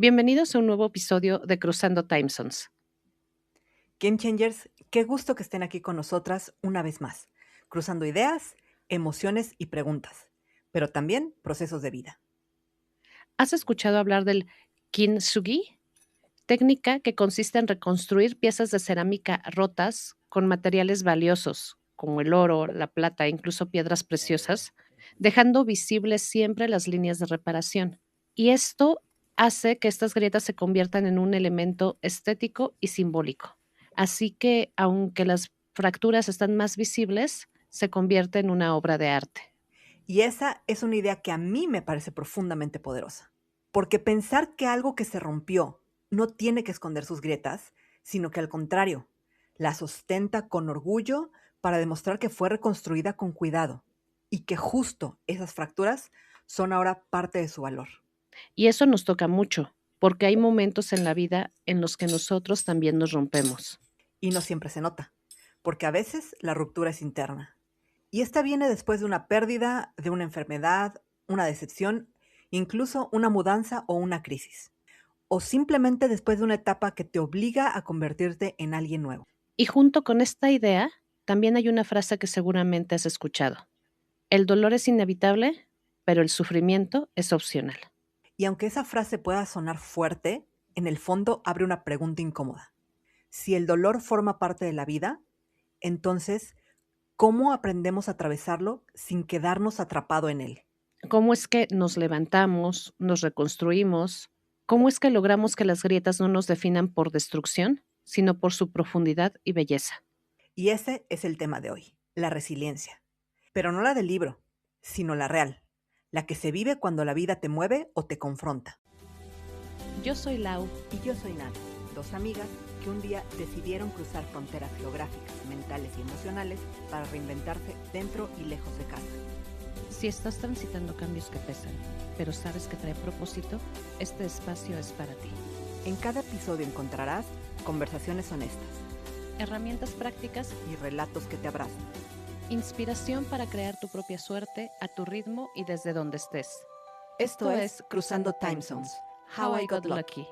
Bienvenidos a un nuevo episodio de Cruzando Time Zones. Game Changers, qué gusto que estén aquí con nosotras una vez más, cruzando ideas, emociones y preguntas, pero también procesos de vida. ¿Has escuchado hablar del kintsugi? Técnica que consiste en reconstruir piezas de cerámica rotas con materiales valiosos, como el oro, la plata e incluso piedras preciosas, dejando visibles siempre las líneas de reparación. Y esto hace que estas grietas se conviertan en un elemento estético y simbólico. Así que, aunque las fracturas están más visibles, se convierte en una obra de arte. Y esa es una idea que a mí me parece profundamente poderosa, porque pensar que algo que se rompió no tiene que esconder sus grietas, sino que al contrario, la sustenta con orgullo para demostrar que fue reconstruida con cuidado y que justo esas fracturas son ahora parte de su valor. Y eso nos toca mucho, porque hay momentos en la vida en los que nosotros también nos rompemos. Y no siempre se nota, porque a veces la ruptura es interna. Y esta viene después de una pérdida, de una enfermedad, una decepción, incluso una mudanza o una crisis. O simplemente después de una etapa que te obliga a convertirte en alguien nuevo. Y junto con esta idea, también hay una frase que seguramente has escuchado. El dolor es inevitable, pero el sufrimiento es opcional. Y aunque esa frase pueda sonar fuerte, en el fondo abre una pregunta incómoda. Si el dolor forma parte de la vida, entonces, ¿cómo aprendemos a atravesarlo sin quedarnos atrapado en él? ¿Cómo es que nos levantamos, nos reconstruimos? ¿Cómo es que logramos que las grietas no nos definan por destrucción, sino por su profundidad y belleza? Y ese es el tema de hoy, la resiliencia. Pero no la del libro, sino la real, la que se vive cuando la vida te mueve o te confronta. Yo soy Lau. Y yo soy Nat, dos amigas que un día decidieron cruzar fronteras geográficas, mentales y emocionales para reinventarse dentro y lejos de casa. Si estás transitando cambios que pesan, pero sabes que trae propósito, este espacio es para ti. En cada episodio encontrarás conversaciones honestas Herramientas prácticas, y relatos que te abrazan. inspiración para crear tu propia suerte a tu ritmo y desde donde estés. Esto es Cruzando Time Zones, How I Got Lucky.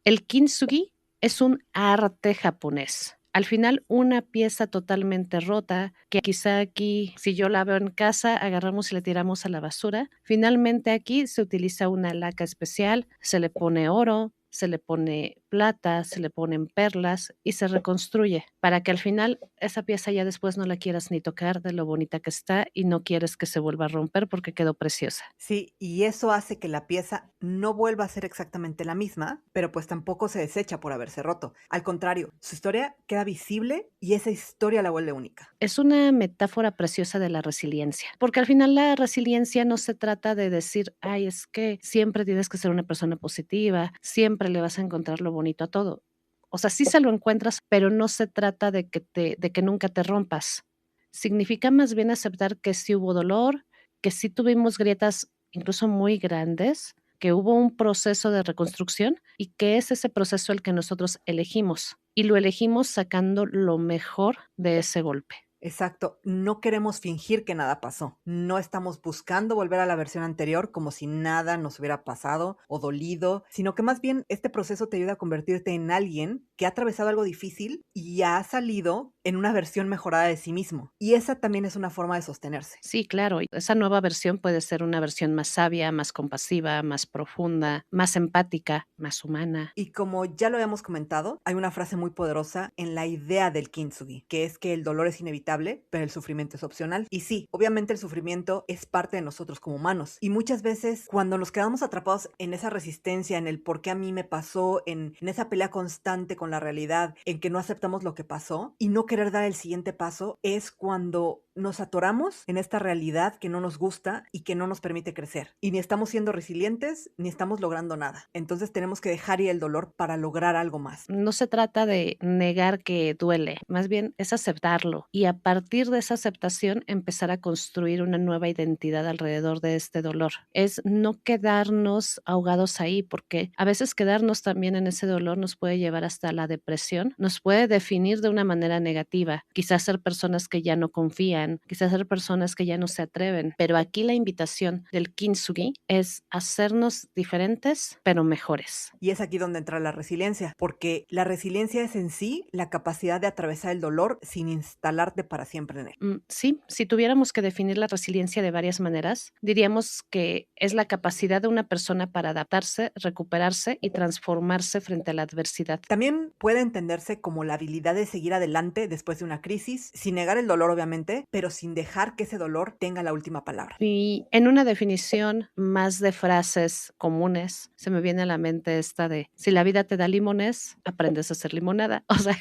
El kintsugi es un arte japonés. Al final, una pieza totalmente rota, que quizá aquí, si yo la veo en casa, agarramos y le tiramos a la basura. Finalmente aquí se utiliza una laca especial, se le pone oro, se le pone plata, se le ponen perlas y se reconstruye para que al final esa pieza ya después no la quieras ni tocar de lo bonita que está y no quieres que se vuelva a romper porque quedó preciosa. Sí, y eso hace que la pieza no vuelva a ser exactamente la misma, pero pues tampoco se desecha por haberse roto. Al contrario, su historia queda visible y esa historia la vuelve única. Es una metáfora preciosa de la resiliencia, porque al final la resiliencia no se trata de decir, ay, es que siempre tienes que ser una persona positiva, siempre le vas a encontrar lo bonito a todo. O sea, sí se lo encuentras, pero no se trata de que nunca te rompas. Significa más bien aceptar que sí hubo dolor, que sí tuvimos grietas incluso muy grandes, que hubo un proceso de reconstrucción y que es ese proceso el que nosotros elegimos. Y lo elegimos sacando lo mejor de ese golpe. Exacto, no queremos fingir que nada pasó. No estamos buscando volver a la versión anterior como si nada nos hubiera pasado o dolido, sino que más bien este proceso te ayuda a convertirte en alguien que ha atravesado algo difícil y ha salido en una versión mejorada de sí mismo. Y esa también es una forma de sostenerse. Sí, claro, y esa nueva versión puede ser una versión más sabia, más compasiva, más profunda, más empática, más humana. Y como ya lo habíamos comentado, hay una frase muy poderosa en la idea del kintsugi, que es que el dolor es inevitable, pero el sufrimiento es opcional. Y sí, obviamente el sufrimiento es parte de nosotros como humanos. Y muchas veces cuando nos quedamos atrapados en esa resistencia, en el por qué a mí me pasó, en esa pelea constante con la realidad, en que no aceptamos lo que pasó y no querer dar el siguiente paso, es cuando nos atoramos en esta realidad que no nos gusta y que no nos permite crecer. Y ni estamos siendo resilientes, ni estamos logrando nada. Entonces tenemos que dejar ir el dolor para lograr algo más. No se trata de negar que duele, más bien es aceptarlo y a partir de esa aceptación empezar a construir una nueva identidad alrededor de este dolor. Es no quedarnos ahogados ahí, porque a veces quedarnos también en ese dolor nos puede llevar hasta la depresión, nos puede definir de una manera negativa, quizás ser personas que ya no confían, dudan, quizás hay personas que ya no se atreven, pero aquí la invitación del Kintsugi es hacernos diferentes, pero mejores. Y es aquí donde entra la resiliencia, porque la resiliencia es en sí la capacidad de atravesar el dolor sin instalarte para siempre en él. Sí, si tuviéramos que definir la resiliencia de varias maneras, diríamos que es la capacidad de una persona para adaptarse, recuperarse y transformarse frente a la adversidad. También puede entenderse como la habilidad de seguir adelante después de una crisis, sin negar el dolor obviamente, pero sin dejar que ese dolor tenga la última palabra. Y en una definición más de frases comunes, se me viene a la mente esta de, si la vida te da limones, aprendes a hacer limonada. O sea,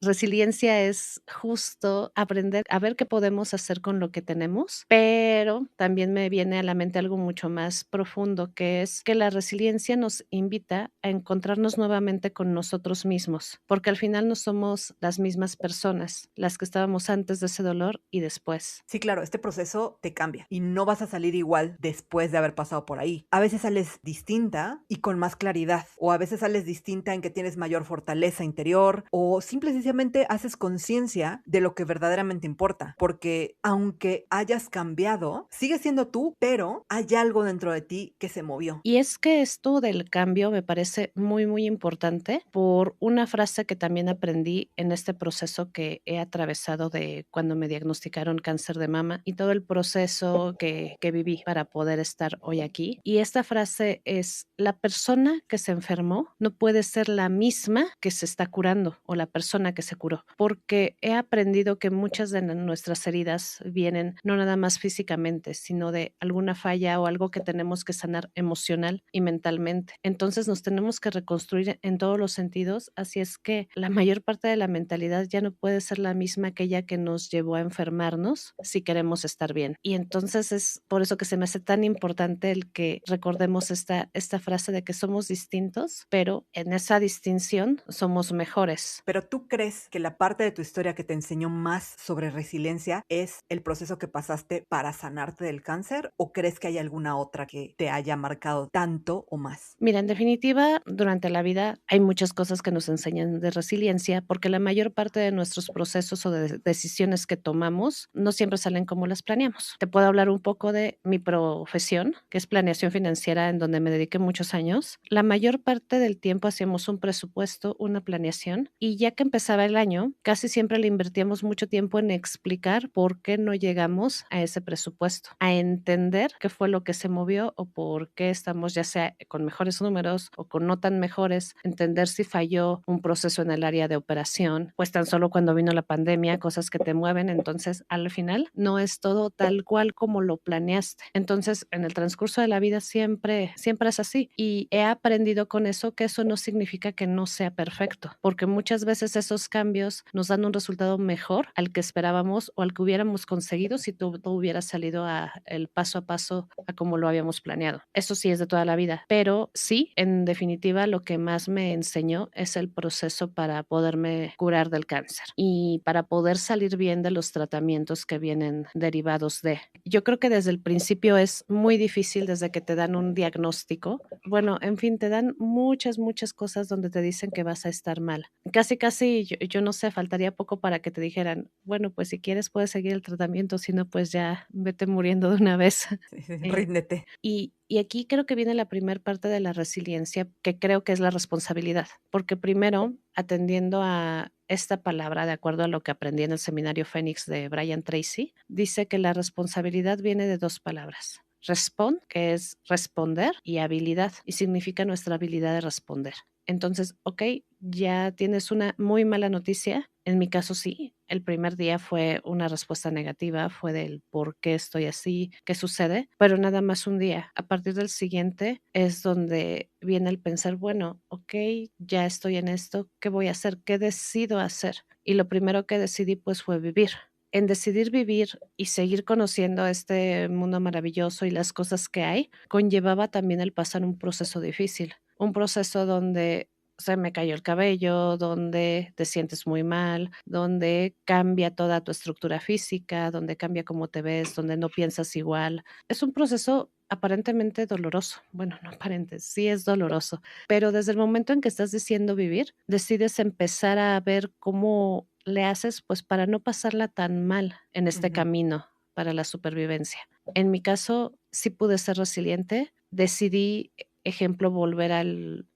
resiliencia es justo aprender a ver qué podemos hacer con lo que tenemos, pero también me viene a la mente algo mucho más profundo, que es que la resiliencia nos invita a encontrarnos nuevamente con nosotros mismos, porque al final no somos las mismas personas, las que estábamos antes de ese dolor y después. Sí, claro, este proceso te cambia y no vas a salir igual después de haber pasado por ahí. A veces sales distinta y con más claridad, o a veces sales distinta en que tienes mayor fortaleza interior, o simple y sencillamente haces conciencia de lo que verdaderamente importa, porque aunque hayas cambiado, sigues siendo tú, pero hay algo dentro de ti que se movió. Y es que esto del cambio me parece muy, muy importante por una frase que también aprendí en este proceso que he atravesado de cuando me diagnosticaron cáncer de mama y todo el proceso que viví para poder estar hoy aquí. Y esta frase es, la persona que se enfermó no puede ser la misma que se está curando o la persona que se curó, porque he aprendido que muchas de nuestras heridas vienen no nada más físicamente, sino de alguna falla o algo que tenemos que sanar emocional y mentalmente. Entonces nos tenemos que reconstruir en todos los sentidos, así es que la mayor parte de la mentalidad ya no puede ser la misma aquella que nos llevó a enfermarnos si queremos estar bien. Y entonces es por eso que se me hace tan importante el que recordemos esta frase de que somos distintos, pero en esa distinción somos mejores. Pero ¿tú crees que la parte de tu historia que te enseñó más sobre resiliencia es el proceso que pasaste para sanarte del cáncer o crees que hay alguna otra que te haya marcado tanto o más? Mira, en definitiva, durante la vida hay muchas cosas que nos enseñan de resiliencia, porque la mayor parte de nuestros procesos o de decisiones que tomamos no siempre salen como las planeamos. Te puedo hablar un poco de mi profesión, que es planeación financiera, en donde me dediqué muchos años. La mayor parte del tiempo hacíamos un presupuesto, una planeación, y ya que empezaba el año, casi siempre le invertíamos mucho tiempo en explicar por qué no llegamos a ese presupuesto, a entender qué fue lo que se movió o por qué estamos ya sea con mejores números o con no tan mejores, entender si falló un proceso en el área de operación, pues tan solo cuando vino la pandemia, cosas que te mueven, entonces al final no es todo tal cual como lo planeaste. Entonces, en el transcurso de la vida siempre es así y he aprendido con eso que eso no significa que no sea perfecto, porque muchas veces esos cambios nos dan un resultado mejor al que esperábamos o al que hubiéramos conseguido si todo hubiera salido el paso a paso a como lo habíamos planeado. Eso sí es de toda la vida, pero sí, en definitiva, lo que más me enseñó es el proceso para poderme curar del cáncer y para poder salir bien de los tratamientos que vienen derivados de. Yo creo que desde el principio es muy difícil desde que te dan un diagnóstico. Bueno, en fin, te dan muchas, muchas cosas donde te dicen que vas a estar mal. Casi, yo no sé, faltaría poco para que te dijeran, bueno, pues si quieres puedes seguir el tratamiento, si no, pues ya vete muriendo de una vez. Sí, sí, Eh, ríndete. y aquí creo que viene la primera parte de la resiliencia, que creo que es la responsabilidad, porque primero, atendiendo a esta palabra, de acuerdo a lo que aprendí en el seminario Fénix de Brian Tracy, dice que la responsabilidad viene de dos palabras. Respond, que es responder, y habilidad, y significa nuestra habilidad de responder. Entonces, ok, ya tienes una muy mala noticia. En mi caso sí, el primer día fue una respuesta negativa, fue del por qué estoy así, qué sucede, pero nada más un día. A partir del siguiente es donde viene el pensar, bueno, ok, ya estoy en esto, ¿qué voy a hacer? ¿Qué decido hacer? Y lo primero que decidí pues fue vivir. En decidir vivir y seguir conociendo este mundo maravilloso y las cosas que hay, conllevaba también el pasar un proceso difícil, un proceso donde se me cayó el cabello, donde te sientes muy mal, donde cambia toda tu estructura física, donde cambia cómo te ves, donde no piensas igual. Es un proceso aparentemente doloroso. Bueno, no aparente, sí es doloroso, pero desde el momento en que estás diciendo vivir, decides empezar a ver cómo le haces pues para no pasarla tan mal en este Ujú. camino para la supervivencia. En mi caso, sí pude ser resiliente, decidí, ejemplo, volver a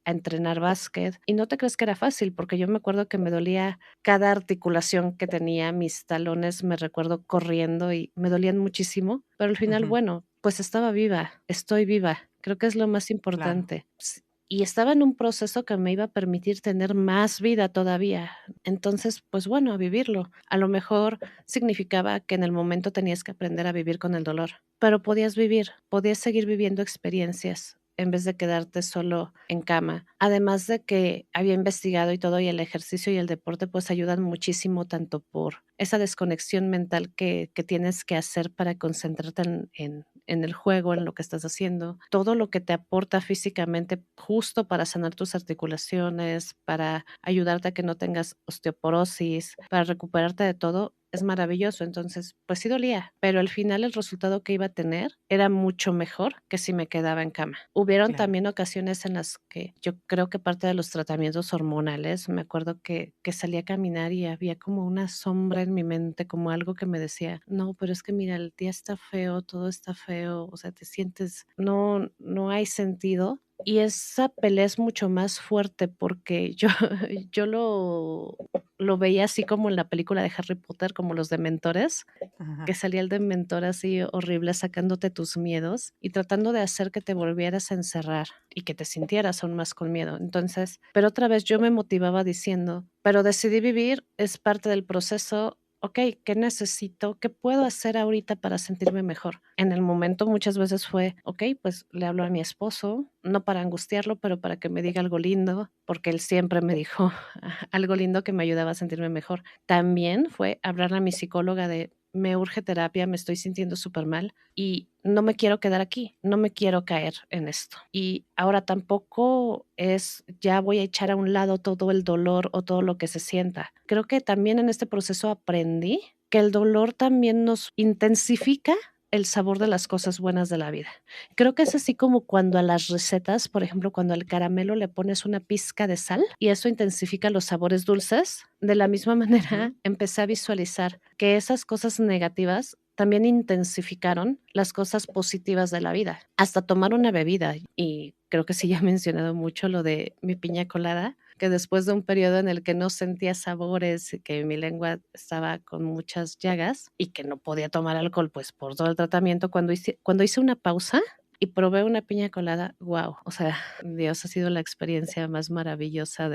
entrenar básquet y no te crees que era fácil, porque yo me acuerdo que me dolía cada articulación que tenía, mis talones, me recuerdo corriendo y me dolían muchísimo, pero al final, Ujú. bueno, pues estaba viva, estoy viva, creo que es lo más Claro. importante. Y estaba en un proceso que me iba a permitir tener más vida todavía. Entonces, pues bueno, a vivirlo. A lo mejor significaba que en el momento tenías que aprender a vivir con el dolor, pero podías vivir, podías seguir viviendo experiencias en vez de quedarte solo en cama. Además de que había investigado y todo, y el ejercicio y el deporte pues ayudan muchísimo tanto por esa desconexión mental que tienes que hacer para concentrarte en el juego, en lo que estás haciendo, todo lo que te aporta físicamente justo para sanar tus articulaciones, para ayudarte a que no tengas osteoporosis, para recuperarte de todo, es maravilloso. Entonces, pues sí dolía, pero al final el resultado que iba a tener era mucho mejor que si me quedaba en cama. Hubieron Claro. también ocasiones en las que yo creo que parte de los tratamientos hormonales, me acuerdo que salí a caminar y había como una sombra en mi mente, como algo que me decía, no, pero es que mira, el día está feo, todo está feo, o sea, te sientes, no hay sentido. Y esa pelea es mucho más fuerte porque yo, yo lo veía así como en la película de Harry Potter, como los dementores, que Ajá. salía el dementor así horrible sacándote tus miedos y tratando de hacer que te volvieras a encerrar y que te sintieras aún más con miedo. Entonces, pero otra vez yo me motivaba diciendo, pero decidí vivir, es parte del proceso. Ok, ¿qué necesito? ¿Qué puedo hacer ahorita para sentirme mejor? En el momento muchas veces fue, ok, pues le hablo a mi esposo, no para angustiarlo, pero para que me diga algo lindo, porque él siempre me dijo algo lindo que me ayudaba a sentirme mejor. También fue hablar a mi psicóloga de, me urge terapia, me estoy sintiendo súper mal y no me quiero quedar aquí, no me quiero caer en esto. Y ahora tampoco es, ya voy a echar a un lado todo el dolor o todo lo que se sienta. Creo que también en este proceso aprendí que el dolor también nos intensifica el sabor de las cosas buenas de la vida. Creo que es así como cuando a las recetas, por ejemplo, cuando al caramelo le pones una pizca de sal y eso intensifica los sabores dulces. De la misma manera, Ujú. empecé a visualizar que esas cosas negativas también intensificaron las cosas positivas de la vida. Hasta tomar una bebida. Y creo que sí, ya he mencionado mucho lo de mi piña colada, que después de un periodo en el que no sentía sabores, que mi lengua estaba con muchas llagas y que no podía tomar alcohol, pues por todo el tratamiento, cuando hice una pausa y probé una piña colada, wow, o sea, Dios, ha sido la experiencia más maravillosa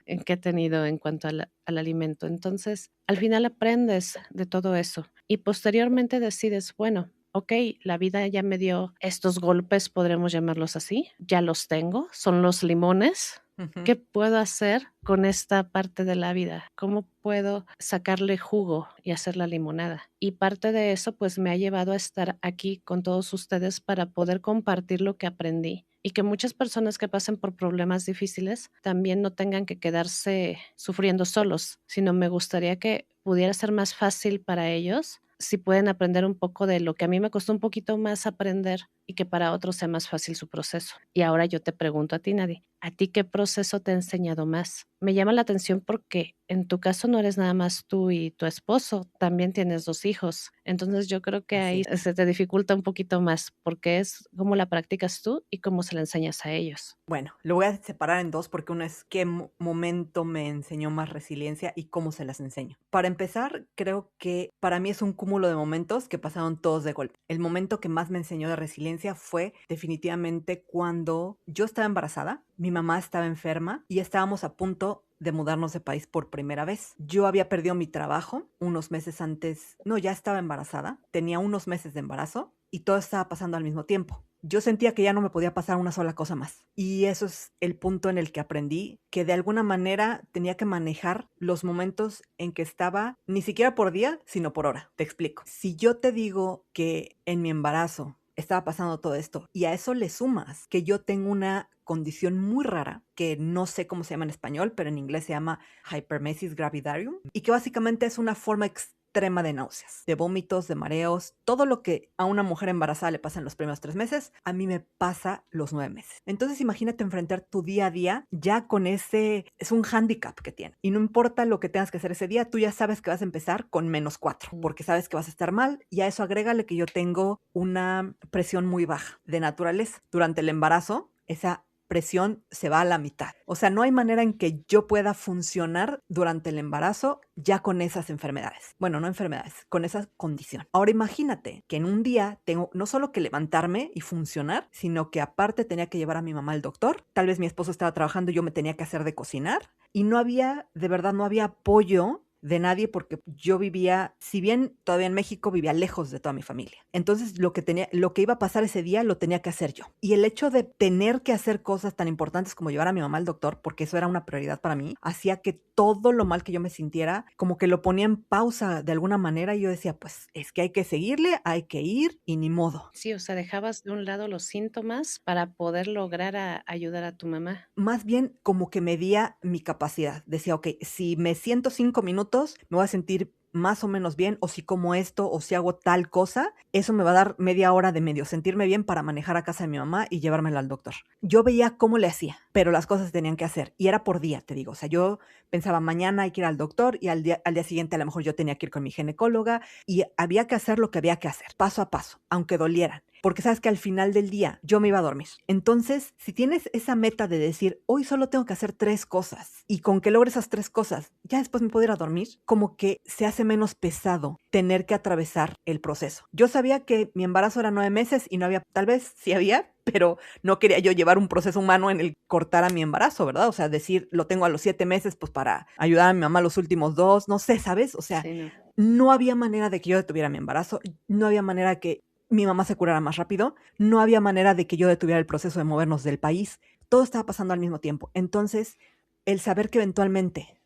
en que he tenido en cuanto al alimento. Entonces, al final aprendes de todo eso y posteriormente decides, bueno, ok, la vida ya me dio estos golpes, podremos llamarlos así, ya los tengo, son los limones. Ujú. ¿Qué puedo hacer con esta parte de la vida? ¿Cómo puedo sacarle jugo y hacer la limonada? Y parte de eso pues me ha llevado a estar aquí con todos ustedes para poder compartir lo que aprendí y que muchas personas que pasen por problemas difíciles también no tengan que quedarse sufriendo solos, sino me gustaría que pudiera ser más fácil para ellos si pueden aprender un poco de lo que a mí me costó un poquito más aprender y que para otros sea más fácil su proceso. Y ahora yo te pregunto a ti, Nadie, ¿a ti qué proceso te ha enseñado más? Me llama la atención porque en tu caso no eres nada más tú y tu esposo, también tienes 2 hijos. Entonces yo creo que Así ahí es. se te dificulta un poquito más porque es cómo la practicas tú y cómo se la enseñas a ellos. Bueno, lo voy a separar en dos porque uno es qué momento me enseñó más resiliencia y cómo se las enseño. Para empezar, creo que para mí es un cúmulo de momentos que pasaron todos de golpe. El momento que más me enseñó de resiliencia fue definitivamente cuando yo estaba embarazada, mi mamá estaba enferma y estábamos a punto de mudarnos de país por primera vez. Yo había perdido mi trabajo unos meses antes, no, ya estaba embarazada, tenía unos meses de embarazo y todo estaba pasando al mismo tiempo. Yo sentía que ya no me podía pasar una sola cosa más. Y eso es el punto en el que aprendí que de alguna manera tenía que manejar los momentos en que estaba ni siquiera por día, sino por hora. Te explico. Si yo te digo que en mi embarazo estaba pasando todo esto y a eso le sumas que yo tengo una condición muy rara que no sé cómo se llama en español, pero en inglés se llama hypermesis gravidarium y que básicamente es una forma extrema de náuseas, de vómitos, de mareos, todo lo que a una mujer embarazada le pasa en los primeros 3 meses, a mí me pasa los 9 meses. Entonces imagínate enfrentar tu día a día ya con ese, es un hándicap que tiene. Y no importa lo que tengas que hacer ese día, tú ya sabes que vas a empezar con -4, porque sabes que vas a estar mal, y a eso agrégale que yo tengo una presión muy baja de naturaleza. Durante el embarazo, esa presión se va a la mitad. O sea, no hay manera en que yo pueda funcionar durante el embarazo ya con esas enfermedades. Bueno, no enfermedades, con esa condición. Ahora imagínate que en un día tengo no solo que levantarme y funcionar, sino que aparte tenía que llevar a mi mamá al doctor. Tal vez mi esposo estaba trabajando y yo me tenía que hacer de cocinar. Y no había, de verdad, no había apoyo de nadie porque yo vivía, si bien todavía en México, vivía lejos de toda mi familia. Entonces lo que iba a pasar ese día lo tenía que hacer yo. Y el hecho de tener que hacer cosas tan importantes como llevar a mi mamá al doctor, porque eso era una prioridad para mí, hacía que todo lo mal que yo me sintiera, como que lo ponía en pausa de alguna manera, y yo decía, pues es que hay que seguirle, hay que ir y ni modo. Sí, o sea, dejabas de un lado los síntomas para poder lograr ayudar a tu mamá. Más bien como que medía mi capacidad. Decía, ok, si me siento 5 minutos, me voy a sentir más o menos bien, o si como esto, o si hago tal cosa, eso me va a dar media hora de medio sentirme bien para manejar a casa de mi mamá y llevármela al doctor. Yo veía cómo le hacía, pero las cosas se tenían que hacer, y era por día, te digo. O sea, yo pensaba, mañana hay que ir al doctor, y al día siguiente a lo mejor yo tenía que ir con mi ginecóloga, y había que hacer lo que había que hacer, paso a paso, aunque dolieran. Porque sabes que al final del día yo me iba a dormir. Entonces, si tienes esa meta de decir, hoy solo tengo que hacer 3 cosas, y con que logre esas 3 cosas, ya después me puedo ir a dormir, como que se hace menos pesado tener que atravesar el proceso. Yo sabía que mi embarazo era 9 meses y no había, tal vez sí había, pero no quería yo llevar un proceso humano en el cortar a mi embarazo, ¿verdad? O sea, decir, lo tengo a los 7 meses, pues para ayudar a mi mamá los últimos 2, no sé, ¿sabes? O sea, Sí, no. no había manera de que yo detuviera mi embarazo, no había manera de que mi mamá se curara más rápido, no había manera de que yo detuviera el proceso de movernos del país. Todo estaba pasando al mismo tiempo. Entonces, el saber que eventualmente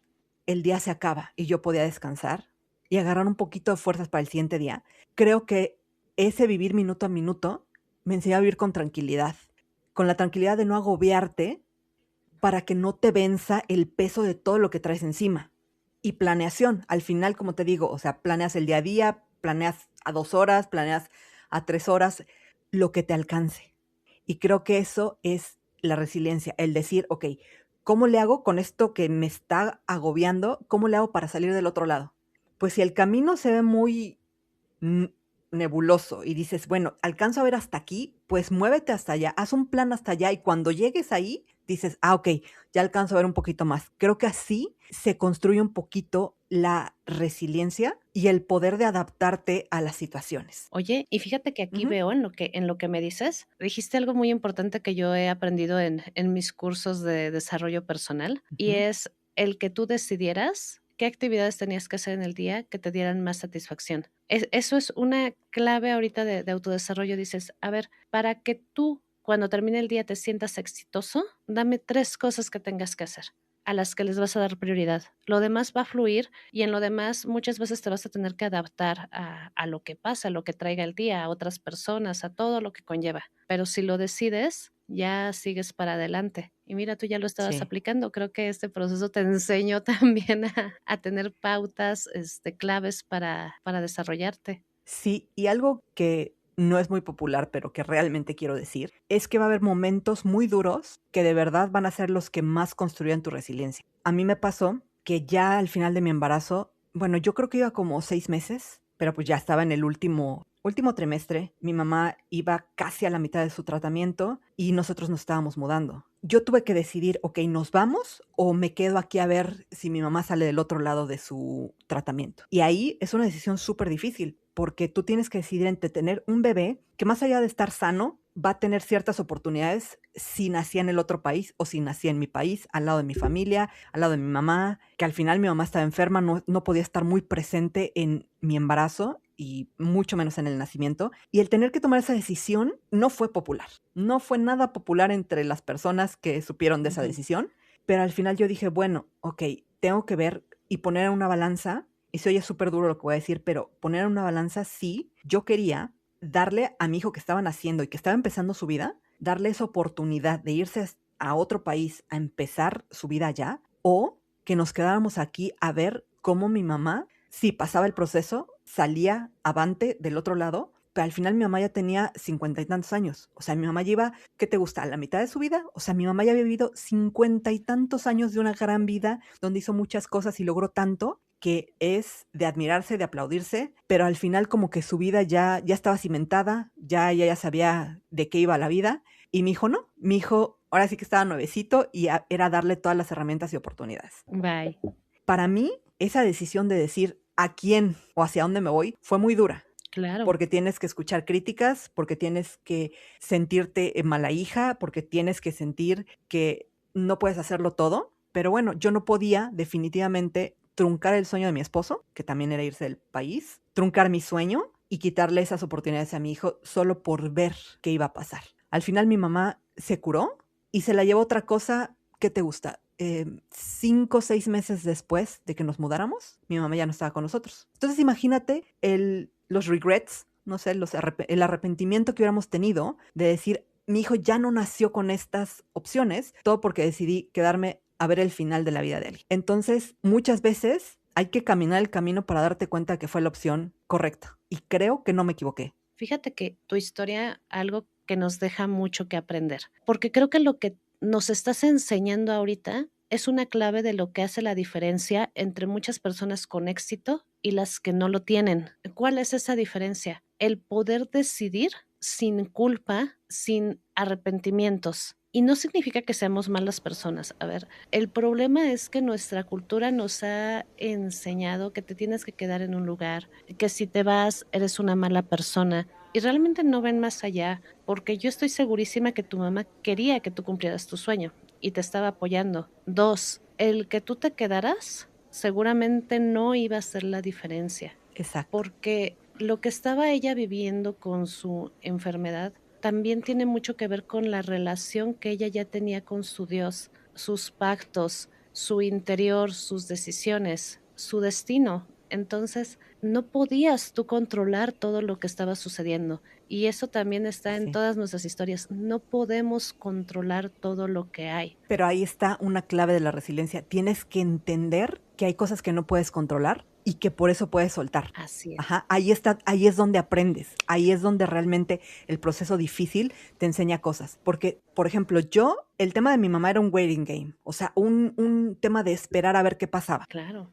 el día se acaba y yo podía descansar y agarrar un poquito de fuerzas para el siguiente día, creo que ese vivir minuto a minuto me enseñó a vivir con tranquilidad, con la tranquilidad de no agobiarte para que no te venza el peso de todo lo que traes encima. Y planeación, al final, como te digo, o sea, planeas el día a día, planeas a 2 horas, planeas a 3 horas, lo que te alcance. Y creo que eso es la resiliencia, el decir, ok, ¿cómo le hago con esto que me está agobiando? ¿Cómo le hago para salir del otro lado? Pues si el camino se ve muy nebuloso y dices, bueno, alcanzo a ver hasta aquí, pues muévete hasta allá, haz un plan hasta allá, y cuando llegues ahí, dices, ok, ya alcanzo a ver un poquito más. Creo que así se construye un poquito la resiliencia y el poder de adaptarte a las situaciones. Oye, y fíjate que aquí Ujú. veo en lo que me dices, dijiste algo muy importante que yo he aprendido en mis cursos de desarrollo personal, y Ujú. es el que tú decidieras qué actividades tenías que hacer en el día que te dieran más satisfacción. Eso es una clave ahorita de autodesarrollo. Dices, a ver, para que tú cuando termine el día te sientas exitoso, dame 3 cosas que tengas que hacer, a las que les vas a dar prioridad. Lo demás va a fluir, y en lo demás muchas veces te vas a tener que adaptar a lo que pasa, a lo que traiga el día, a otras personas, a todo lo que conlleva. Pero si lo decides, ya sigues para adelante. Y mira, tú ya lo estabas Sí. aplicando. Creo que este proceso te enseñó también a tener pautas, claves para desarrollarte. Sí, y algo que no es muy popular, pero que realmente quiero decir, es que va a haber momentos muy duros que de verdad van a ser los que más construyan tu resiliencia. A mí me pasó que ya al final de mi embarazo, bueno, yo creo que iba como 6 meses, pero pues ya estaba en el último trimestre. Mi mamá iba casi a la mitad de su tratamiento y nosotros nos estábamos mudando. Yo tuve que decidir, ok, ¿nos vamos o me quedo aquí a ver si mi mamá sale del otro lado de su tratamiento? Y ahí es una decisión súper difícil, porque tú tienes que decidir entre tener un bebé que, más allá de estar sano, va a tener ciertas oportunidades si nacía en el otro país o si nacía en mi país, al lado de mi familia, al lado de mi mamá, que al final mi mamá estaba enferma, no podía estar muy presente en mi embarazo y mucho menos en el nacimiento. Y el tener que tomar esa decisión no fue popular. No fue nada popular entre las personas que supieron de esa Ujú. decisión, pero al final yo dije, bueno, ok, tengo que ver y poner en una balanza, y se oye súper duro lo que voy a decir, pero poner en una balanza si yo quería darle a mi hijo que estaba naciendo y que estaba empezando su vida, darle esa oportunidad de irse a otro país a empezar su vida allá, o que nos quedáramos aquí a ver cómo mi mamá Sí, pasaba el proceso, salía avante del otro lado, pero al final mi mamá ya tenía 50 y tantos años. O sea, mi mamá lleva, ¿qué te gusta? ¿A la mitad de su vida? O sea, mi mamá ya había vivido 50 y tantos años de una gran vida donde hizo muchas cosas y logró tanto que es de admirarse, de aplaudirse, pero al final como que su vida ya estaba cimentada, ya ella ya sabía de qué iba la vida, y mi hijo no, mi hijo ahora sí que estaba nuevecito y era darle todas las herramientas y oportunidades. Bye. Para mí, esa decisión de decir a quién o hacia dónde me voy fue muy dura, Claro. porque tienes que escuchar críticas, porque tienes que sentirte mala hija, porque tienes que sentir que no puedes hacerlo todo. Pero bueno, yo no podía definitivamente truncar el sueño de mi esposo, que también era irse del país, truncar mi sueño y quitarle esas oportunidades a mi hijo solo por ver qué iba a pasar. Al final mi mamá se curó y se la llevó otra cosa. ¿Qué te gusta? 5 o 6 meses después de que nos mudáramos, mi mamá ya no estaba con nosotros. Entonces imagínate los regrets, no sé, el arrepentimiento que hubiéramos tenido de decir, mi hijo ya no nació con estas opciones, todo porque decidí quedarme a ver el final de la vida de alguien. Entonces, muchas veces hay que caminar el camino para darte cuenta que fue la opción correcta. Y creo que no me equivoqué. Fíjate que tu historia, algo que nos deja mucho que aprender, porque creo que lo que nos estás enseñando ahorita es una clave de lo que hace la diferencia entre muchas personas con éxito y las que no lo tienen. ¿Cuál es esa diferencia? El poder decidir sin culpa, sin arrepentimientos. Y no significa que seamos malas personas. A ver, el problema es que nuestra cultura nos ha enseñado que te tienes que quedar en un lugar, que si te vas eres una mala persona y realmente no ven más allá, porque yo estoy segurísima que tu mamá quería que tú cumplieras tu sueño y te estaba apoyando. Dos, el que tú te quedaras seguramente no iba a hacer la diferencia, Exacto. porque lo que estaba ella viviendo con su enfermedad también tiene mucho que ver con la relación que ella ya tenía con su Dios, sus pactos, su interior, sus decisiones, su destino. Entonces, no podías tú controlar todo lo que estaba sucediendo. Y eso también está en Sí. todas nuestras historias. No podemos controlar todo lo que hay. Pero ahí está una clave de la resiliencia. Tienes que entender que hay cosas que no puedes controlar y que por eso puedes soltar. Así es. Ajá, ahí está, ahí es donde aprendes, ahí es donde realmente el proceso difícil te enseña cosas. Porque, por ejemplo, el tema de mi mamá era un waiting game, o sea, un tema de esperar a ver qué pasaba. Claro.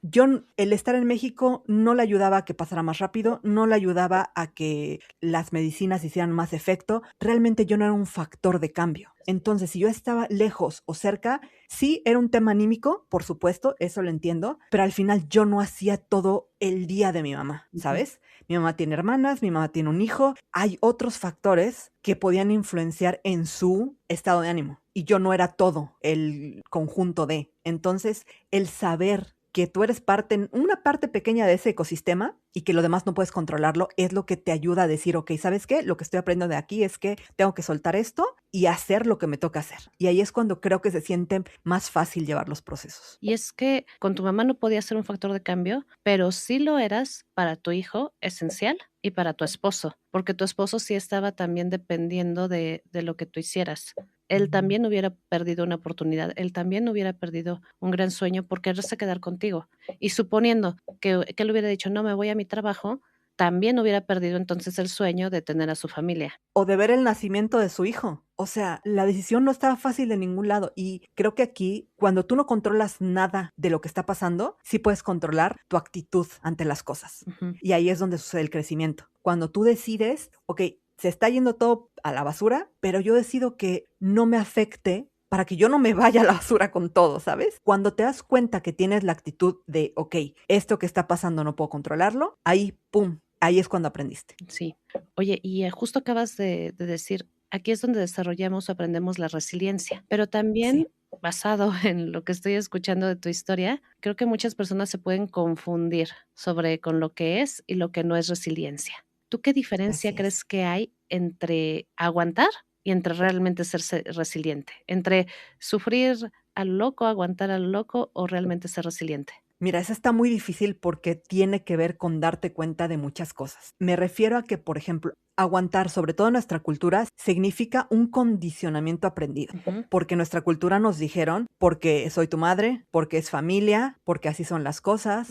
El estar en México no le ayudaba a que pasara más rápido, no le ayudaba a que las medicinas hicieran más efecto. Realmente yo no era un factor de cambio. Entonces, si yo estaba lejos o cerca, sí era un tema anímico, por supuesto, eso lo entiendo, pero al final yo no hacía todo el día de mi mamá, ¿sabes? Mi mamá tiene hermanas, mi mamá tiene un hijo, hay otros factores que podían influenciar en su estado de ánimo y yo no era todo el conjunto de. Entonces, el saber que tú eres una parte pequeña de ese ecosistema y que lo demás no puedes controlarlo, es lo que te ayuda a decir, ok, ¿sabes qué? Lo que estoy aprendiendo de aquí es que tengo que soltar esto y hacer lo que me toca hacer. Y ahí es cuando creo que se siente más fácil llevar los procesos. Y es que con tu mamá no podías ser un factor de cambio, pero sí lo eras para tu hijo esencial y para tu esposo, porque tu esposo sí estaba también dependiendo de lo que tú hicieras. Él también hubiera perdido una oportunidad, él también hubiera perdido un gran sueño por quererse quedar contigo. Y suponiendo que él hubiera dicho, no, me voy a mi trabajo, también hubiera perdido entonces el sueño de tener a su familia. O de ver el nacimiento de su hijo. O sea, la decisión no estaba fácil de ningún lado. Y creo que aquí, cuando tú no controlas nada de lo que está pasando, sí puedes controlar tu actitud ante las cosas. Ujú. Y ahí es donde sucede el crecimiento. Cuando tú decides, ok, se está yendo todo a la basura, pero yo decido que no me afecte para que yo no me vaya a la basura con todo, ¿sabes? Cuando te das cuenta que tienes la actitud de, ok, esto que está pasando no puedo controlarlo, ahí, pum, ahí es cuando aprendiste. Sí. Oye, y justo acabas de decir, aquí es donde desarrollamos o aprendemos la resiliencia, pero Sí. también basado en lo que estoy escuchando de tu historia, creo que muchas personas se pueden confundir sobre con lo que es y lo que no es resiliencia. ¿Tú qué diferencia Así es. crees que hay entre aguantar y entre realmente ser resiliente? Entre sufrir a lo loco, aguantar a lo loco o realmente ser resiliente. Mira, esa está muy difícil porque tiene que ver con darte cuenta de muchas cosas. Me refiero a que, por ejemplo, Aguantar, sobre todo en nuestra cultura, significa un condicionamiento aprendido. Porque en nuestra cultura nos dijeron, porque soy tu madre, porque es familia, porque así son las cosas,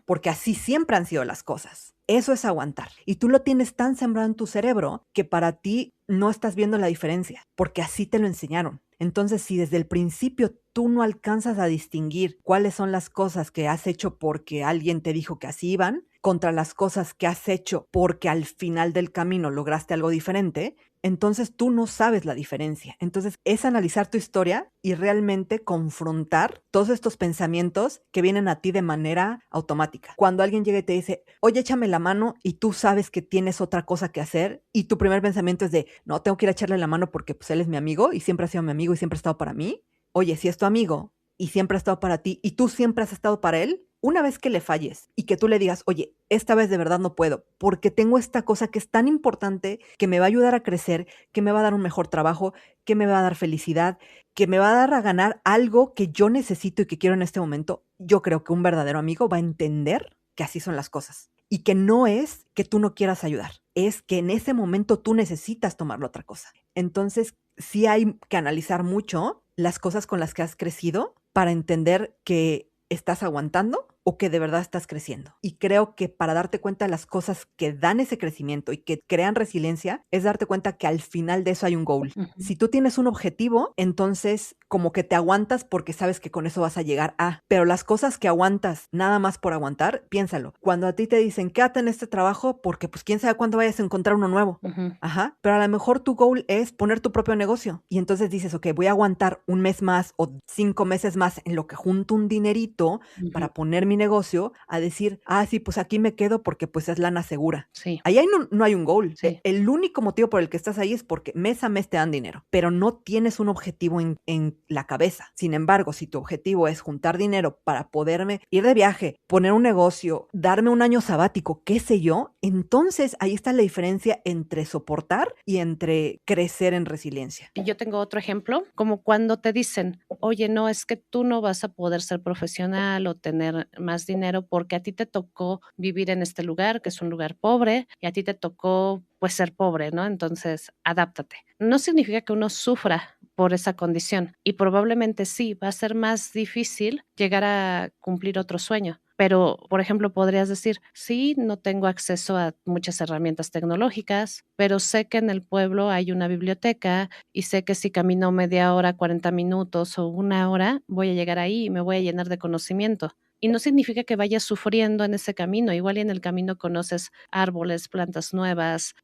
porque así siempre han sido las cosas. Eso es aguantar. Y tú lo tienes tan sembrado en tu cerebro que para ti no estás viendo la diferencia, porque así te lo enseñaron. Entonces, si desde el principio tú no alcanzas a distinguir cuáles son las cosas que has hecho porque alguien te dijo que así iban, contra las cosas que has hecho porque al final del camino lograste algo diferente, entonces tú no sabes la diferencia. Entonces es analizar tu historia y realmente confrontar todos estos pensamientos que vienen a ti de manera automática. Cuando alguien llega y te dice, oye, échame la mano, y tú sabes que tienes otra cosa que hacer y tu primer pensamiento es de, no, tengo que ir a echarle la mano porque pues él es mi amigo y siempre ha sido mi amigo y siempre ha estado para mí. Oye, si es tu amigo y siempre ha estado para ti y tú siempre has estado para él, una vez que le falles y que tú le digas, oye, esta vez de verdad no puedo, porque tengo esta cosa que es tan importante, que me va a ayudar a crecer, que me va a dar un mejor trabajo, que me va a dar felicidad, que me va a dar a ganar algo que yo necesito y que quiero en este momento, yo creo que un verdadero amigo va a entender que así son las cosas. Y que no es que tú no quieras ayudar, es que en ese momento tú necesitas tomar la otra cosa. Entonces, sí hay que analizar mucho las cosas con las que has crecido para entender que estás aguantando o que de verdad estás creciendo. Y creo que para darte cuenta de las cosas que dan ese crecimiento y que crean resiliencia, es darte cuenta que al final de eso hay un goal. Si tú tienes un objetivo, entonces como que te aguantas porque sabes que con eso vas a llegar a. Pero las cosas que aguantas nada más por aguantar, piénsalo. Cuando a ti te dicen, quédate en este trabajo porque pues quién sabe cuándo vayas a encontrar uno nuevo. Ajá. Pero a lo mejor tu goal es poner tu propio negocio. Y entonces dices, ok, voy a aguantar un mes más o 5 meses más en lo que junto un dinerito para poner mi negocio, a decir, sí, pues aquí me quedo porque pues es lana segura. Sí. Ahí no hay un goal. Sí. El único motivo por el que estás ahí es porque mes a mes te dan dinero, pero no tienes un objetivo en la cabeza. Sin embargo, si tu objetivo es juntar dinero para poderme ir de viaje, poner un negocio, darme un año sabático, qué sé yo, entonces ahí está la diferencia entre soportar y entre crecer en resiliencia. Y yo tengo otro ejemplo, como cuando te dicen, oye, no, es que tú no vas a poder ser profesional o tener más dinero porque a ti te tocó vivir en este lugar, que es un lugar pobre, y a ti te tocó pues ser pobre, ¿no? Entonces, adáptate. No significa que uno sufra por esa condición y probablemente sí, va a ser más difícil llegar a cumplir otro sueño. Pero, por ejemplo, podrías decir, sí, no tengo acceso a muchas herramientas tecnológicas, pero sé que en el pueblo hay una biblioteca y sé que si camino media hora, 40 minutos o una hora, voy a llegar ahí y me voy a llenar de conocimiento. Y no significa que vayas sufriendo en ese camino. Igual y en el camino conoces árboles, plantas nuevas,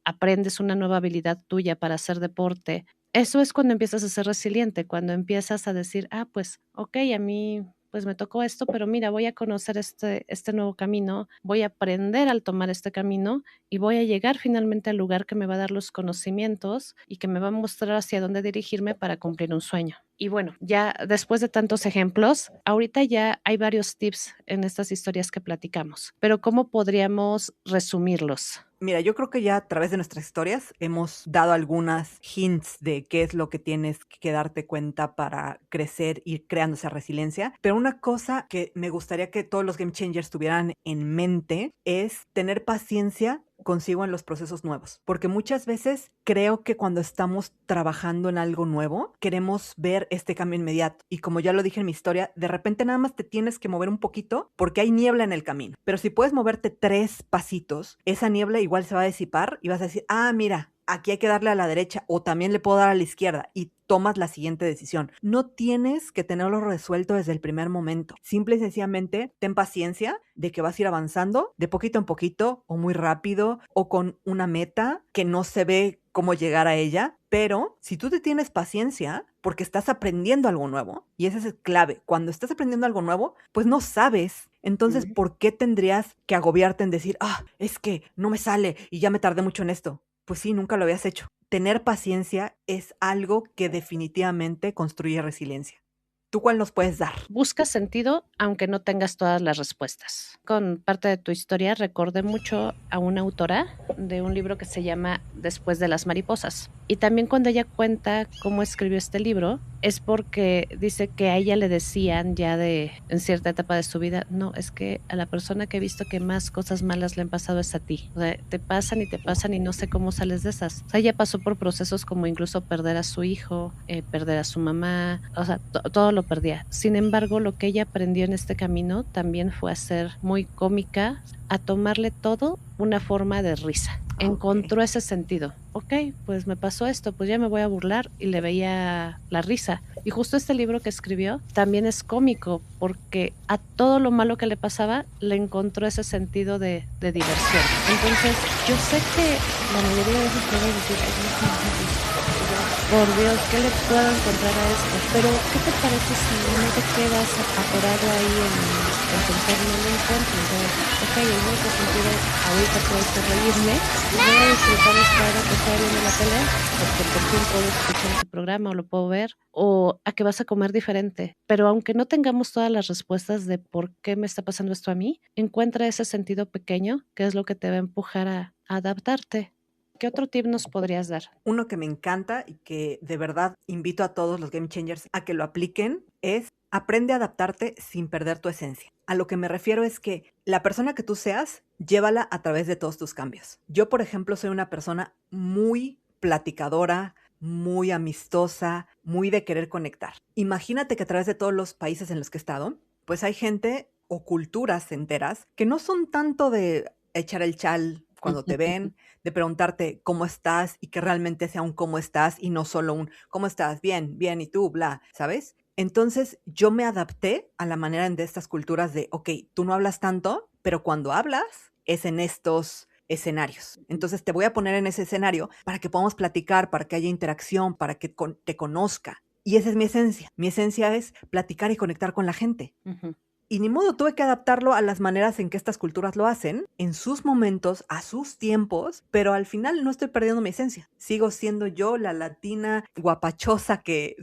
aprendes una nueva habilidad tuya para hacer deporte. Eso es cuando empiezas a ser resiliente, cuando empiezas a decir, pues, ok, a mí pues me tocó esto, pero mira, voy a conocer este nuevo camino, voy a aprender al tomar este camino y voy a llegar finalmente al lugar que me va a dar los conocimientos y que me va a mostrar hacia dónde dirigirme para cumplir un sueño. Y bueno, ya después de tantos ejemplos, ahorita ya hay varios tips en estas historias que platicamos, pero ¿cómo podríamos resumirlos? Mira, yo creo que ya a través de nuestras historias hemos dado algunas hints de qué es lo que tienes que darte cuenta para crecer y ir creando esa resiliencia. Pero una cosa que me gustaría que todos los game changers tuvieran en mente es tener paciencia consigo en los procesos nuevos. Porque muchas veces creo que cuando estamos trabajando en algo nuevo, queremos ver este cambio inmediato. Y como ya lo dije en mi historia, de repente nada más te tienes que mover un poquito porque hay niebla en el camino. Pero si puedes moverte 3 pasitos, esa niebla igual se va a disipar y vas a decir, mira, aquí hay que darle a la derecha o también le puedo dar a la izquierda y tomas la siguiente decisión. No tienes que tenerlo resuelto desde el primer momento. Simple y sencillamente ten paciencia de que vas a ir avanzando de poquito en poquito o muy rápido o con una meta que no se ve cómo llegar a ella, pero si tú te tienes paciencia porque estás aprendiendo algo nuevo, y ese es clave, cuando estás aprendiendo algo nuevo, pues no sabes. Entonces, ¿por qué tendrías que agobiarte en decir, es que no me sale y ya me tardé mucho en esto? Pues sí, nunca lo habías hecho. Tener paciencia es algo que definitivamente construye resiliencia. ¿Tú cuál nos puedes dar? Busca sentido aunque no tengas todas las respuestas. Con parte de tu historia recordé mucho a una autora de un libro que se llama Después de las mariposas. Y también cuando ella cuenta cómo escribió este libro, es porque dice que a ella le decían ya en cierta etapa de su vida, no, es que a la persona que he visto que más cosas malas le han pasado es a ti. O sea, te pasan y te pasan y no sé cómo sales de esas. O sea, ella pasó por procesos como incluso perder a su hijo, perder a su mamá, o sea, todo lo perdía. Sin embargo, lo que ella aprendió en este camino también fue a ser muy cómica, a tomarle todo una forma de risa. Encontró ese sentido. Ok, pues me pasó esto, pues ya me voy a burlar, y le veía la risa. Y justo este libro que escribió también es cómico porque a todo lo malo que le pasaba le encontró ese sentido de diversión. Entonces yo sé que la mayoría de veces podemos decir, "Ay, por Dios, ¿qué le puedo encontrar a esto?". Pero, ¿qué te parece si no te quedas atorado ahí en pensar, no lo encuentro? Entonces, ok, el único sentido ahorita puede ser reírme, voy a disfrutar esta hora que estoy viendo la tele, porque por fin puedo escuchar este programa o lo puedo ver, o a que vas a comer diferente. Pero aunque no tengamos todas las respuestas de por qué me está pasando esto a mí, encuentra ese sentido pequeño que es lo que te va a empujar a adaptarte. ¿Qué otro tip nos podrías dar? Uno que me encanta y que de verdad invito a todos los game changers a que lo apliquen es aprende a adaptarte sin perder tu esencia. A lo que me refiero es que la persona que tú seas, llévala a través de todos tus cambios. Yo, por ejemplo, soy una persona muy platicadora, muy amistosa, muy de querer conectar. Imagínate que a través de todos los países en los que he estado, pues hay gente o culturas enteras que no son tanto de echar el chal cuando te ven, de preguntarte cómo estás y que realmente sea un cómo estás y no solo un cómo estás, bien, bien, y tú, bla, ¿sabes? Entonces yo me adapté a la manera de estas culturas de, ok, tú no hablas tanto, pero cuando hablas es en estos escenarios. Entonces te voy a poner en ese escenario para que podamos platicar, para que haya interacción, para que te conozca. Y esa es mi esencia. Mi esencia es platicar y conectar con la gente. Ujú. Y ni modo, tuve que adaptarlo a las maneras en que estas culturas lo hacen, en sus momentos, a sus tiempos, pero al final no estoy perdiendo mi esencia. Sigo siendo yo la latina guapachosa que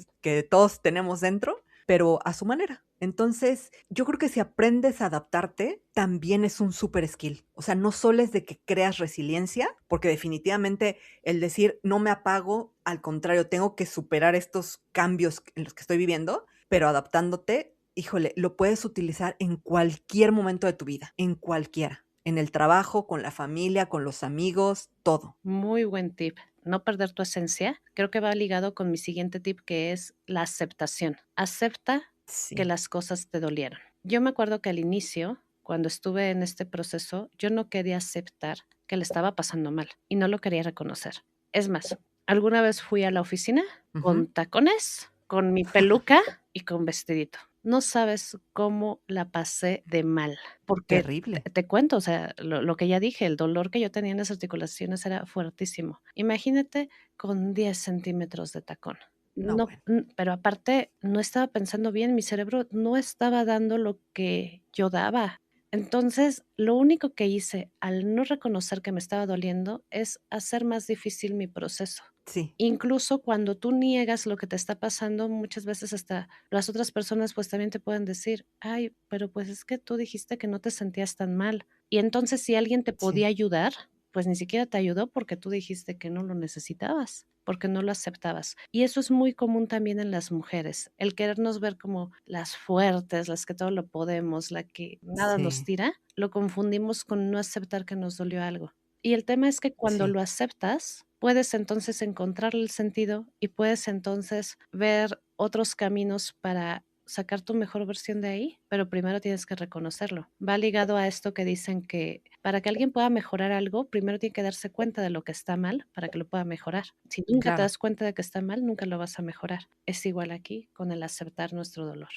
todos tenemos dentro, pero a su manera. Entonces, yo creo que si aprendes a adaptarte, también es un super skill. O sea, no solo es de que creas resiliencia, porque definitivamente el decir no me apago, al contrario, tengo que superar estos cambios en los que estoy viviendo, pero adaptándote, híjole, lo puedes utilizar en cualquier momento de tu vida, en cualquiera. En el trabajo, con la familia, con los amigos, todo. Muy buen tip. No perder tu esencia. Creo que va ligado con mi siguiente tip, que es la aceptación. Acepta que Sí. las cosas te dolieron. Yo me acuerdo que al inicio, cuando estuve en este proceso, yo no quería aceptar que le estaba pasando mal y no lo quería reconocer. Es más, alguna vez fui a la oficina con Ujú. tacones, con mi peluca y con vestidito. No sabes cómo la pasé de mal, porque Terrible. te cuento, o sea, lo que ya dije, el dolor que yo tenía en las articulaciones era fuertísimo. Imagínate con 10 centímetros de tacón. No, No, bueno. pero aparte no estaba pensando bien, mi cerebro no estaba dando lo que yo daba. Entonces, lo único que hice al no reconocer que me estaba doliendo es hacer más difícil mi proceso. Sí, Incluso cuando tú niegas lo que te está pasando, muchas veces hasta las otras personas pues también te pueden decir, ay, pero pues es que tú dijiste que no te sentías tan mal. Y entonces si alguien te sí, podía ayudar, pues ni siquiera te ayudó porque tú dijiste que no lo necesitabas, porque no lo aceptabas. Y eso es muy común también en las mujeres, el querernos ver como las fuertes, las que todo lo podemos, la que nada nos sí, tira, lo confundimos con no aceptar que nos dolió algo. Y el tema es que cuando sí, lo aceptas, puedes entonces encontrarle el sentido y puedes entonces ver otros caminos para sacar tu mejor versión de ahí, pero primero tienes que reconocerlo. Va ligado a esto que dicen que para que alguien pueda mejorar algo, primero tiene que darse cuenta de lo que está mal para que lo pueda mejorar. Si nunca te claro. das cuenta de que está mal, nunca lo vas a mejorar. Es igual aquí con el aceptar nuestro dolor.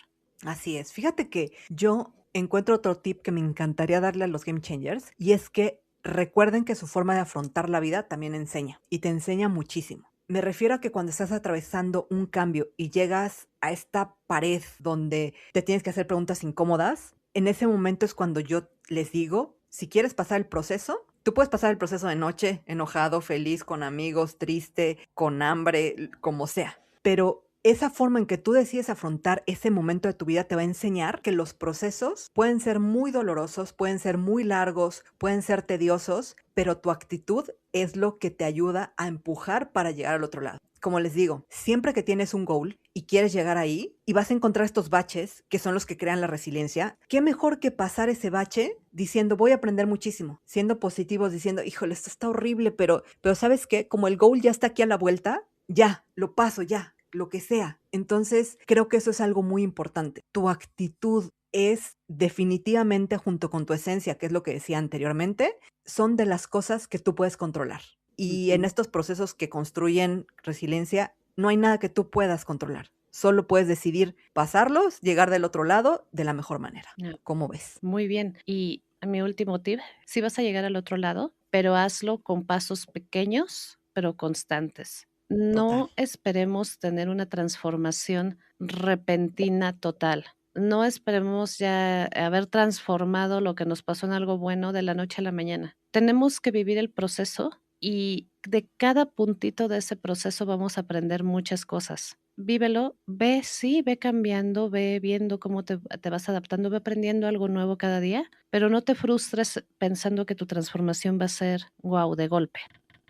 Así es. Fíjate que yo encuentro otro tip que me encantaría darle a los game changers y es que recuerden que su forma de afrontar la vida también enseña y te enseña muchísimo. Me refiero a que cuando estás atravesando un cambio y llegas a esta pared donde te tienes que hacer preguntas incómodas, en ese momento es cuando yo les digo, si quieres pasar el proceso, tú puedes pasar el proceso de noche, enojado, feliz, con amigos, triste, con hambre, como sea. Pero esa forma en que tú decides afrontar ese momento de tu vida te va a enseñar que los procesos pueden ser muy dolorosos, pueden ser muy largos, pueden ser tediosos, pero tu actitud es lo que te ayuda a empujar para llegar al otro lado. Como les digo, siempre que tienes un goal y quieres llegar ahí y vas a encontrar estos baches que son los que crean la resiliencia, qué mejor que pasar ese bache diciendo voy a aprender muchísimo, siendo positivos, diciendo, híjole, esto está horrible, pero ¿sabes qué? Como el goal ya está aquí a la vuelta, ya, lo paso, ya, lo que sea. Entonces, creo que eso es algo muy importante. Tu actitud es definitivamente, junto con tu esencia, que es lo que decía anteriormente, son de las cosas que tú puedes controlar. Y en estos procesos que construyen resiliencia, no hay nada que tú puedas controlar. Solo puedes decidir pasarlos, llegar del otro lado de la mejor manera. Ah, ¿Cómo ves? muy bien. Y mi último tip, sí vas a llegar al otro lado, pero hazlo con pasos pequeños, pero constantes. Total. No esperemos tener una transformación repentina total. No esperemos ya haber transformado lo que nos pasó en algo bueno de la noche a la mañana. Tenemos que vivir el proceso y de cada puntito de ese proceso vamos a aprender muchas cosas. Vívelo, ve, sí, ve cambiando, ve viendo cómo te vas adaptando, ve aprendiendo algo nuevo cada día, pero no te frustres pensando que tu transformación va a ser wow de golpe.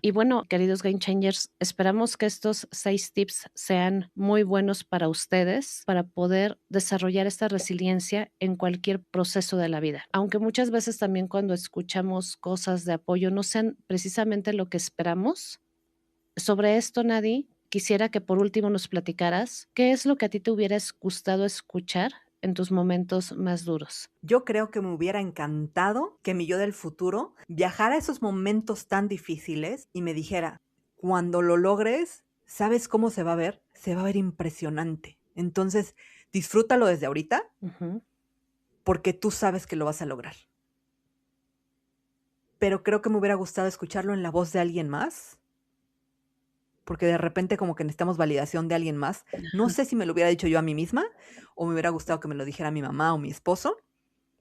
Y bueno, queridos Game Changers, esperamos que estos 6 tips sean muy buenos para ustedes para poder desarrollar esta resiliencia en cualquier proceso de la vida. Aunque muchas veces también cuando escuchamos cosas de apoyo no sean precisamente lo que esperamos. Sobre esto, Nadie, quisiera que por último nos platicaras qué es lo que a ti te hubiera gustado escuchar en tus momentos más duros. Yo creo que me hubiera encantado que mi yo del futuro viajara a esos momentos tan difíciles y me dijera, cuando lo logres, ¿sabes cómo se va a ver? Se va a ver impresionante. Entonces, disfrútalo desde ahorita Ujú. porque tú sabes que lo vas a lograr. Pero creo que me hubiera gustado escucharlo en la voz de alguien más, porque de repente como que necesitamos validación de alguien más. No sé si me lo hubiera dicho yo a mí misma o me hubiera gustado que me lo dijera mi mamá o mi esposo,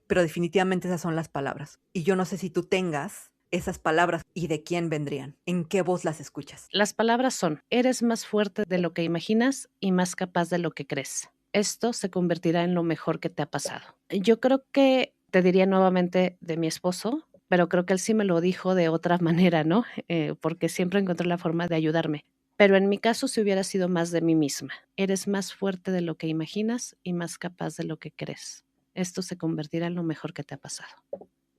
pero definitivamente esas son las palabras. Y yo no sé si tú tengas esas palabras y de quién vendrían, en qué voz las escuchas. Las palabras son, eres más fuerte de lo que imaginas y más capaz de lo que crees. Esto se convertirá en lo mejor que te ha pasado. Yo creo que te diría nuevamente de mi esposo, pero creo que él sí me lo dijo de otra manera, ¿no? Porque siempre encontró la forma de ayudarme. Pero en mi caso, si hubiera sido más de mí misma. Eres más fuerte de lo que imaginas y más capaz de lo que crees. Esto se convertirá en lo mejor que te ha pasado.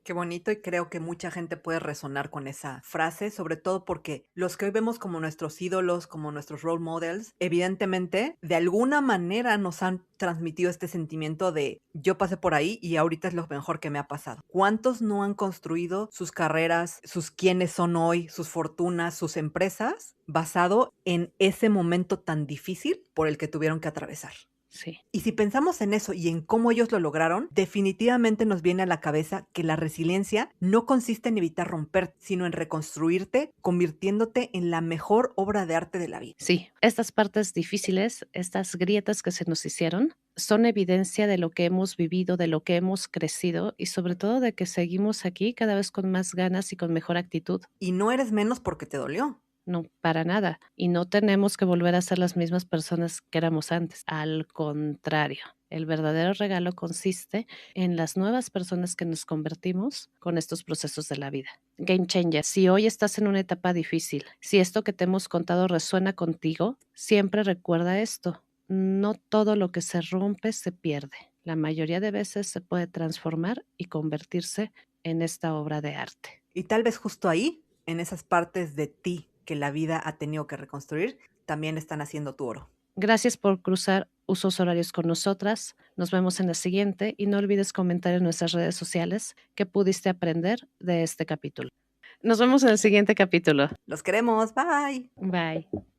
Qué bonito, y creo que mucha gente puede resonar con esa frase, sobre todo porque los que hoy vemos como nuestros ídolos, como nuestros role models, evidentemente de alguna manera nos han transmitido este sentimiento de yo pasé por ahí y ahorita es lo mejor que me ha pasado. ¿Cuántos no han construido sus carreras, sus quiénes son hoy, sus fortunas, sus empresas basado en ese momento tan difícil por el que tuvieron que atravesar? Sí. Y si pensamos en eso y en cómo ellos lo lograron, definitivamente nos viene a la cabeza que la resiliencia no consiste en evitar romper, sino en reconstruirte, convirtiéndote en la mejor obra de arte de la vida. Sí, estas partes difíciles, estas grietas que se nos hicieron, son evidencia de lo que hemos vivido, de lo que hemos crecido y sobre todo de que seguimos aquí cada vez con más ganas y con mejor actitud. Y no eres menos porque te dolió. No, para nada. Y no tenemos que volver a ser las mismas personas que éramos antes. Al contrario, el verdadero regalo consiste en las nuevas personas que nos convertimos con estos procesos de la vida. Game changer, si hoy estás en una etapa difícil, si esto que te hemos contado resuena contigo, siempre recuerda esto. No todo lo que se rompe se pierde. La mayoría de veces se puede transformar y convertirse en esta obra de arte. Y tal vez justo ahí, en esas partes de ti que la vida ha tenido que reconstruir, también están haciendo tu oro. Gracias por cruzar usos horarios con nosotras. Nos vemos en la siguiente y no olvides comentar en nuestras redes sociales qué pudiste aprender de este capítulo. Nos vemos en el siguiente capítulo. Los queremos, bye. Bye.